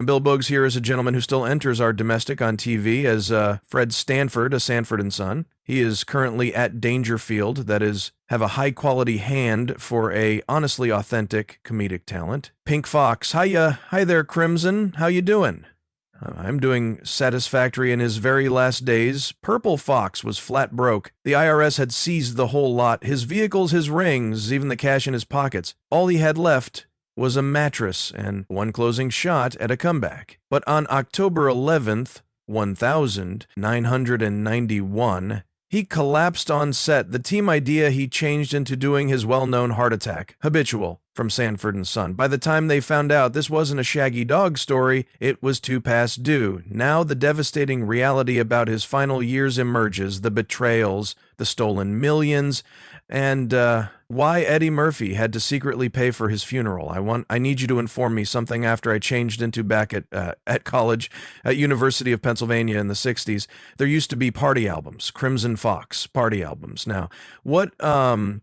Bill Bogues here is a gentleman who still enters our domestic on TV as Fred Stanford, a Sanford and Son. He is currently at Dangerfield, that is, have a high-quality hand for a honestly authentic comedic talent. Pink Foxx, hi there, Crimson. How you doing? I'm doing satisfactory in his very last days. Purple Foxx was flat broke. The IRS had seized the whole lot, his vehicles, his rings, even the cash in his pockets. All he had left was a mattress and one closing shot at a comeback. But on October 11th, 1991, he collapsed on set. The team idea he changed into doing his well-known heart attack, Habitual, from Sanford and Son. By the time they found out this wasn't a Shaggy Dog story, it was too past due. Now the devastating reality about his final years emerges, the betrayals, the stolen millions, and why Eddie Murphy had to secretly pay for his funeral. I need you to inform me something after I changed into back at college at University of Pennsylvania in the 60s. There used to be party albums, Crimson Foxx party albums. Now, what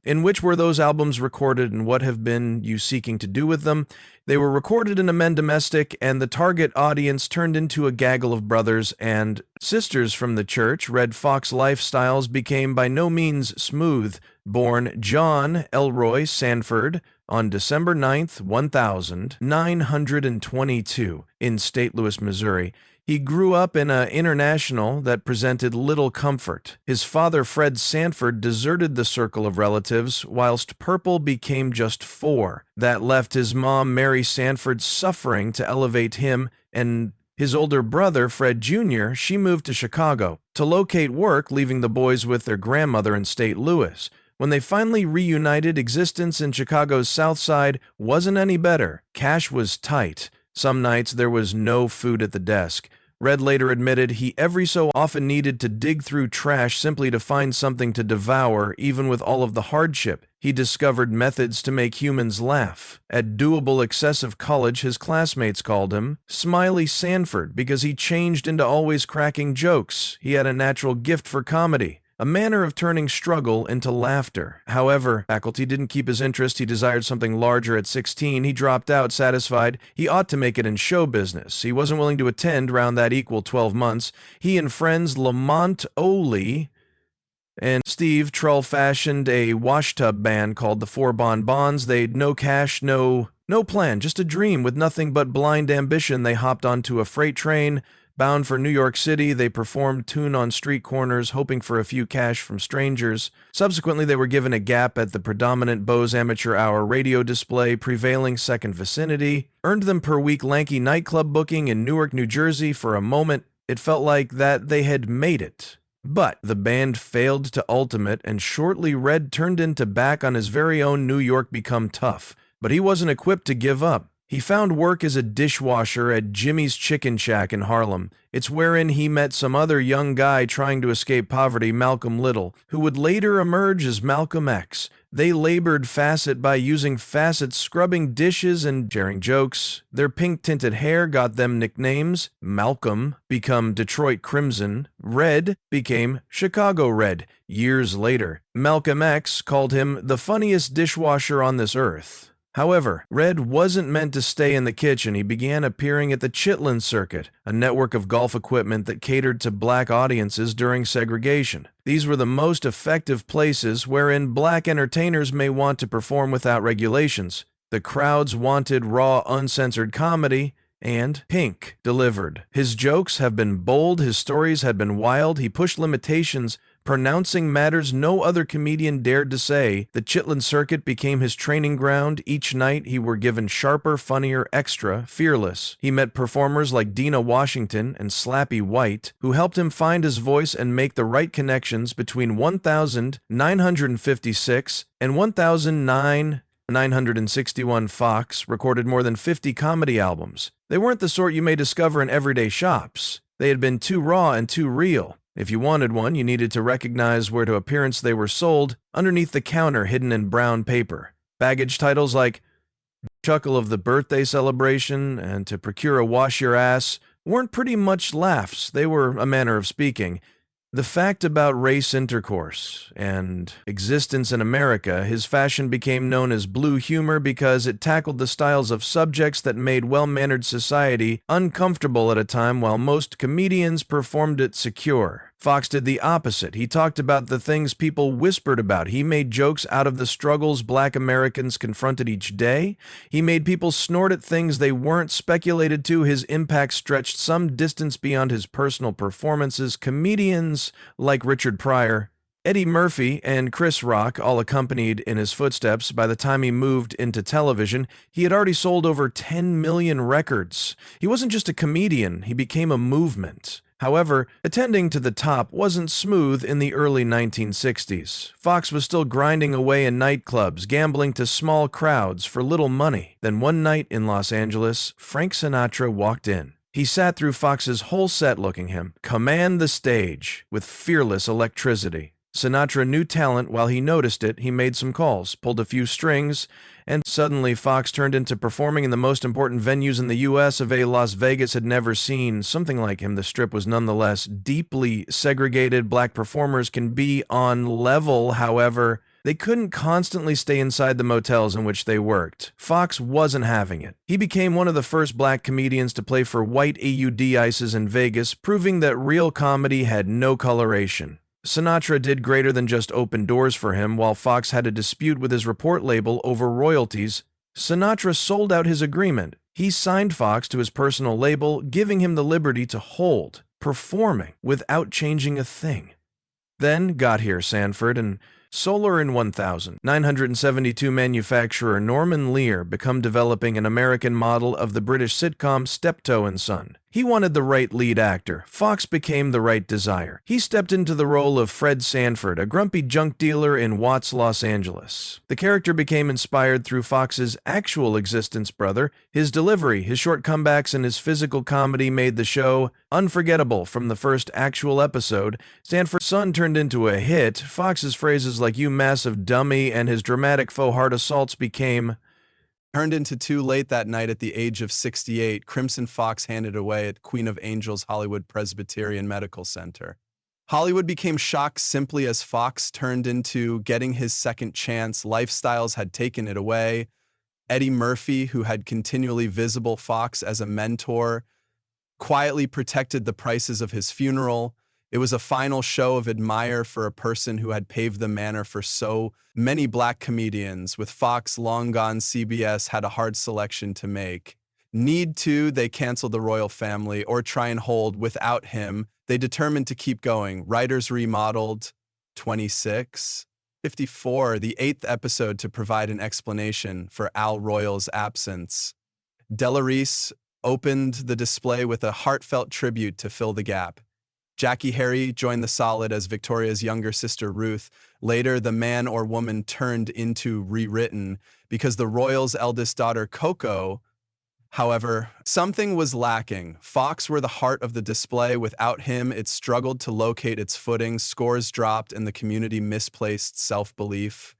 in which were those albums recorded and what have been you seeking to do with them? They were recorded in a men domestic, and the target audience turned into a gaggle of brothers and sisters from the church. Red Fox lifestyles became by no means smooth. Born John Elroy Sanford on December 9th, 1922 in St. Louis, Missouri. He grew up in an international that presented little comfort. His father, Fred Sanford, deserted the circle of relatives, whilst Purple became just 4. That left his mom, Mary Sanford, suffering to elevate him, and his older brother, Fred Jr., she moved to Chicago to locate work, leaving the boys with their grandmother in St. Louis. When they finally reunited, existence in Chicago's South Side wasn't any better. Cash was tight. Some nights there was no food at the desk. Red later admitted he every so often needed to dig through trash simply to find something to devour, even with all of the hardship. He discovered methods to make humans laugh. At Doable Excessive College, his classmates called him Smiley Sanford because he changed into always cracking jokes. He had a natural gift for comedy, a manner of turning struggle into laughter. However, faculty didn't keep his interest. He desired something larger at 16. He dropped out, satisfied he ought to make it in show business. He wasn't willing to attend round that equal 12 months. He and friends Lamont Oley and Steve Trull fashioned a washtub band called the Four Bonbons. They'd no cash, no plan, just a dream with nothing but blind ambition. They hopped onto a freight train bound for New York City. They performed tune on street corners, hoping for a few cash from strangers. Subsequently, they were given a gap at the predominant Bose Amateur Hour radio display, prevailing second vicinity, earned them per week lanky nightclub booking in Newark, New Jersey. For a moment, it felt like that they had made it. But the band failed to ultimate, and shortly Red turned into back on his very own New York Become Tough. But he wasn't equipped to give up. He found work as a dishwasher at Jimmy's Chicken Shack in Harlem. It's wherein he met some other young guy trying to escape poverty, Malcolm Little, who would later emerge as Malcolm X. They labored facet by using facets, scrubbing dishes and sharing jokes. Their pink-tinted hair got them nicknames. Malcolm became Detroit Crimson. Red became Chicago Red. Years later, Malcolm X called him the funniest dishwasher on this earth. However, Red wasn't meant to stay in the kitchen. He began appearing at the Chitlin Circuit, a network of golf equipment that catered to black audiences during segregation. These were the most effective places wherein black entertainers may want to perform without regulations. The crowds wanted raw, uncensored comedy, and Pink delivered. His jokes have been bold, his stories had been wild, he pushed limitations, pronouncing matters no other comedian dared to say. The Chitlin Circuit became his training ground. Each night he were given sharper, funnier, extra, fearless. He met performers like Dina Washington and Slappy White, who helped him find his voice and make the right connections. Between 1956 and 1961, Foxx recorded more than 50 comedy albums. They weren't the sort you may discover in everyday shops. They had been too raw and too real. If you wanted one, you needed to recognize where to appearance they were sold, underneath the counter hidden in brown paper. Baggage titles like Chuckle of the Birthday Celebration and To Procure a Wash Your Ass weren't pretty much laughs. They were a manner of speaking. The fact about race intercourse and existence in America, his fashion became known as blue humor because it tackled the styles of subjects that made well-mannered society uncomfortable at a time while most comedians performed it secure. Foxx did the opposite. He talked about the things people whispered about. He made jokes out of the struggles Black Americans confronted each day. He made people snort at things they weren't speculated to. His impact stretched some distance beyond his personal performances. Comedians like Richard Pryor, Eddie Murphy, and Chris Rock all accompanied in his footsteps. By the time he moved into television, he had already sold over 10 million records. He wasn't just a comedian, he became a movement. However, attending to the top wasn't smooth in the early 1960s. Foxx was still grinding away in nightclubs, gambling to small crowds for little money. Then one night in Los Angeles, Frank Sinatra walked in. He sat through Foxx's whole set looking him command the stage with fearless electricity. Sinatra knew talent. While he noticed it, he made some calls, pulled a few strings, and suddenly Foxx turned into performing in the most important venues in the U.S. of a Las Vegas had never seen something like him. The Strip was nonetheless deeply segregated. Black performers can be on level, however, they couldn't constantly stay inside the motels in which they worked. Foxx wasn't having it. He became one of the first black comedians to play for white AUD ices in Vegas, proving that real comedy had no coloration. Sinatra did greater than just open doors for him. While Foxx had a dispute with his report label over royalties, Sinatra sold out his agreement. He signed Foxx to his personal label, giving him the liberty to hold, performing without changing a thing. Then got here Sanford and Solar in 1972 manufacturer Norman Lear become developing an American model of the British sitcom Steptoe and Son. He wanted the right lead actor. Foxx became the right desire. He stepped into the role of Fred Sanford, a grumpy junk dealer in Watts, Los Angeles. The character became inspired through Foxx's actual existence brother. His delivery, his short comebacks, and his physical comedy made the show unforgettable from the first actual episode. Sanford's Son turned into a hit. Foxx's phrases like "you massive dummy" and his dramatic faux heart assaults became Turned into too late that night at the age of 68, Crimson Fox handed away at Queen of Angels Hollywood Presbyterian Medical Center. Hollywood became shocked simply as Foxx turned into getting his second chance. Lifestyles had taken it away. Eddie Murphy, who had continually visible Foxx as a mentor, quietly protected the prices of his funeral. It was a final show of admire for a person who had paved the manner for so many black comedians. With Foxx long gone, CBS had a hard selection to make. They canceled the royal family, or try and hold without him. They determined to keep going. Writers remodeled 26, 54, the 8th episode to provide an explanation for Al Royal's absence. Delarice opened the display with a heartfelt tribute to fill the gap. Jackie Harry joined the solid as Victoria's younger sister Ruth. Later, the man or woman turned into rewritten because the royal's eldest daughter Coco. However, something was lacking. Foxx were the heart of the display. Without him, it struggled to locate its footing. Scores dropped and the community misplaced self-belief.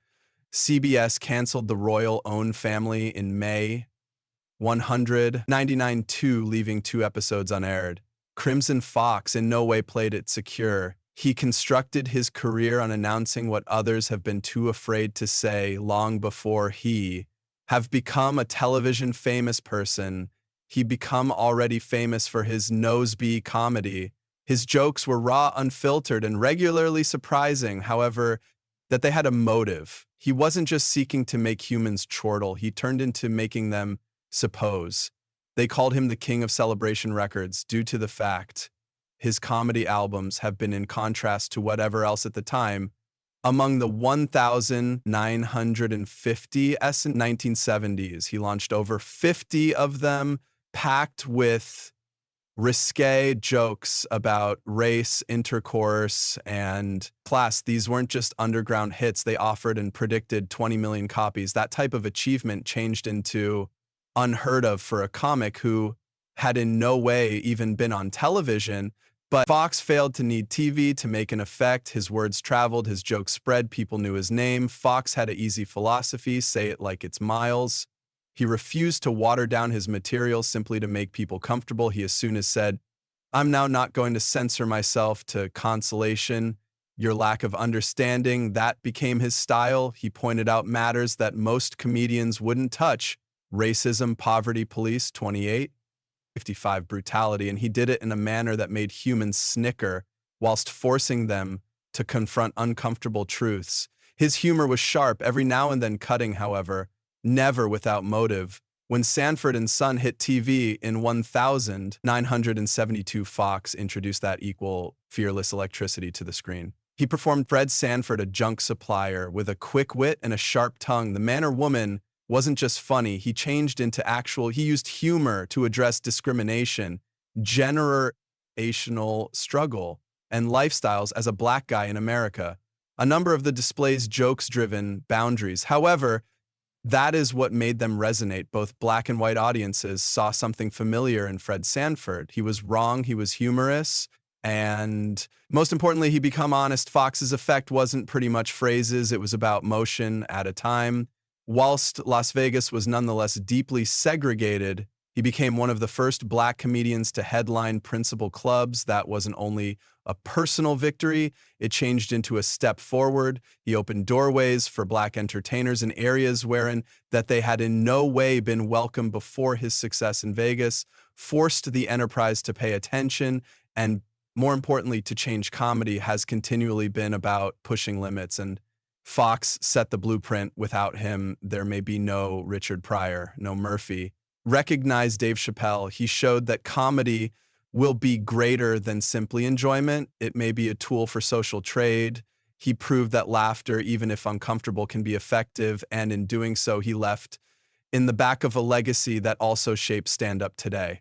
CBS canceled the royal-owned family in May 199, leaving 2 episodes unaired. Crimson Foxx in no way played it secure. He constructed his career on announcing what others have been too afraid to say long before he have become a television famous person. He become already famous for his nosebleed comedy. His jokes were raw, unfiltered, and regularly surprising, however, that they had a motive. He wasn't just seeking to make humans chortle, he turned into making them suppose. They called him the king of celebration records due to the fact his comedy albums have been in contrast to whatever else at the time. Among the 1,950 1970s, he launched over 50 of them, packed with risque jokes about race, intercourse, and class. These weren't just underground hits. They offered and predicted 20 million copies. That type of achievement changed into unheard of for a comic who had in no way even been on television. But Foxx failed to need TV to make an effect. His words traveled, his jokes spread, people knew his name. Foxx had an easy philosophy, say it like it's Miles. He refused to water down his material simply to make people comfortable. He as soon as said, I'm now not going to censor myself to consolation. Your lack of understanding, that became his style. He pointed out matters that most comedians wouldn't touch: racism, poverty, police, 28, 55, brutality, and he did it in a manner that made humans snicker whilst forcing them to confront uncomfortable truths. His humor was sharp, every now and then cutting, however, never without motive. When Sanford and Son hit TV in 1972, Fox introduced that equal, fearless electricity to the screen. He performed Fred Sanford, a junk supplier, with a quick wit and a sharp tongue. The man or woman wasn't just funny, he used humor to address discrimination, generational struggle, and lifestyles as a black guy in America. A number of the displays jokes-driven boundaries. However, that is what made them resonate. Both black and white audiences saw something familiar in Fred Sanford. He was wrong, he was humorous, and most importantly, he became honest. Fox's effect wasn't pretty much phrases, it was about motion at a time. Whilst Las Vegas was nonetheless deeply segregated, he became one of the first black comedians to headline principal clubs. That wasn't only a personal victory, it changed into a step forward. He opened doorways for black entertainers in areas wherein that they had in no way been welcome before his success in Vegas, forced the enterprise to pay attention, and more importantly, to change. Comedy has continually been about pushing limits, and Fox set the blueprint. Without him, there may be no Richard Pryor, no Murphy. Recognize Dave Chappelle. He showed that comedy will be greater than simply enjoyment. It may be a tool for social trade. He proved that laughter, even if uncomfortable, can be effective, and in doing so, he left in the back of a legacy that also shapes stand-up today.